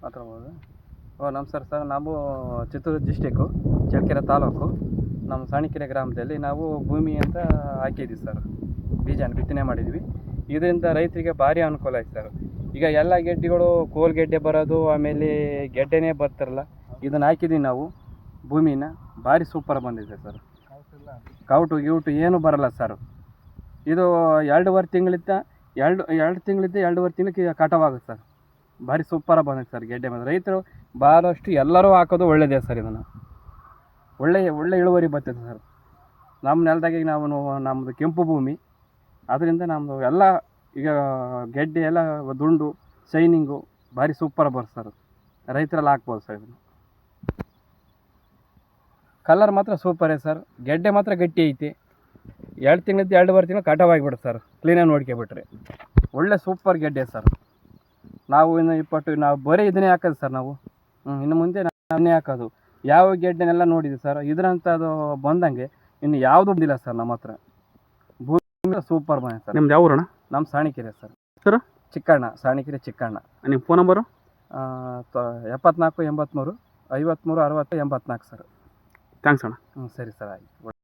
ಮಾತಾಡ್ಬೋದು. ನಮಸ್ಕಾರ ಸರ್. ನಾವು ಚಿತ್ರದುರ್ಗ ಡಿಸ್ಟಿಕ್ಕು ಚಳ್ಳಕೆರೆ ತಾಲೂಕು ನಮ್ಮ ಸಾಣಿಕೆರೆ ಗ್ರಾಮದಲ್ಲಿ ನಾವು ಭೂಮಿ ಅಂತ ಹಾಕಿದ್ವಿ ಸರ್. ಬೀಜನ ಬಿತ್ತನೆ ಮಾಡಿದ್ವಿ. ಇದರಿಂದ ರೈತರಿಗೆ ಭಾರಿ ಅನುಕೂಲ ಆಯ್ತು ಸರ್. ಈಗ ಎಲ್ಲ ಗೆಡ್ಡೆಗಳು ಕೋಲ್ಗೆಡ್ಡೆ ಬರೋದು, ಆಮೇಲೆ ಗೆಡ್ಡೆನೇ ಬರ್ತಾರಲ್ಲ, ಇದನ್ನು ಹಾಕಿದ್ವಿ ನಾವು. ಭೂಮಿನ ಭಾರಿ ಸೂಪರ್ ಬಂದಿದೆ ಸರ್. ಕೌಟು ಗಿೌಟು ಏನೂ ಬರಲ್ಲ ಸರ್. ಇದು 2.5 ತಿಂಗಳಿಂದ 2 ತಿಂಗಳಿಂದ 2.5 ತಿಂಗಳಿಗೆ ಕಟಾವಾಗುತ್ತೆ ಸರ್. ಭಾರಿ ಸೂಪರಾಗಿ ಬಂದಿದೆ ಸರ್ ಗೆಡ್ಡೆ ಬಂದು. ರೈತರು ಭಾಳಷ್ಟು ಎಲ್ಲರೂ ಹಾಕೋದು ಒಳ್ಳೆಯದೇ ಸರ್. ಇದನ್ನು ಒಳ್ಳೆ ಇಳುವರಿ ಬರ್ತದೆ ಸರ್. ನಮ್ಮ ನೆಲದಾಗೆ ನಮ್ಮದು ಕೆಂಪು ಭೂಮಿ, ಅದರಿಂದ ನಮ್ಮದು ಎಲ್ಲ ಈಗ ಗೆಡ್ಡೆ ಎಲ್ಲ ದುಂಡು ಶೈನಿಂಗು ಭಾರಿ ಸೂಪರ್ ಬರುತ್ತೆ ಸರ್. ರೈತರೆಲ್ಲ ಹಾಕ್ಬೋದು ಸರ್. ಇದನ್ನು ಕಲರ್ ಮಾತ್ರ ಸೂಪರೇ ಸರ್. ಗೆಡ್ಡೆ ಮಾತ್ರ ಗಟ್ಟಿ ಐತಿ. 2 ತಿಂಗಳಿಂದ 2.5 ತಿಂಗಳು ಕಟಾವಾಗಿಬಿಡುತ್ತೆ ಸರ್. ಕ್ಲೀನಾಗಿ ನೋಡ್ಕೊಬಿಟ್ರೆ ಒಳ್ಳೆ ಸೂಪರ್ ಗೆಡ್ಡೆ ಸರ್. ನಾವು ನಾವು ಬರೀ ಇದನ್ನೇ ಹಾಕೋದು ಸರ್. ನಾವು ಇನ್ನು ಮುಂದೆ ನಾನೇ ಹಾಕೋದು. ಯಾವ ಗೆಡ್ಡೆನೆಲ್ಲ ನೋಡಿದ್ವಿ ಸರ್, ಇದರಂಥದ್ದು ಬಂದಂಗೆ ಇನ್ನು ಯಾವುದೂ ಬಂದಿಲ್ಲ ಸರ್ ನಮ್ಮ ಹತ್ರ. ಭೂಮಿ ಸೂಪರ್ ಬಂದಿದೆ ಸರ್. ನಿಮ್ದು ಯಾವ ಊರಣ್ಣ? ನಮ್ಮ ಸಾಣಿಕೆರೆ ಸರ್. ಸರ್ ಚಿಕ್ಕಣ್ಣ, ಸಾಣಿಕೆರೆ ಚಿಕ್ಕಣ್ಣ. ನಿಮ್ಮ ಫೋನ್ ನಂಬರು? 74 83 53 60 84 ಸರ್. ಥ್ಯಾಂಕ್ಸ್ ಅಣ್ಣ. ಸರಿ ಸರ್, ಆಯ್ತು.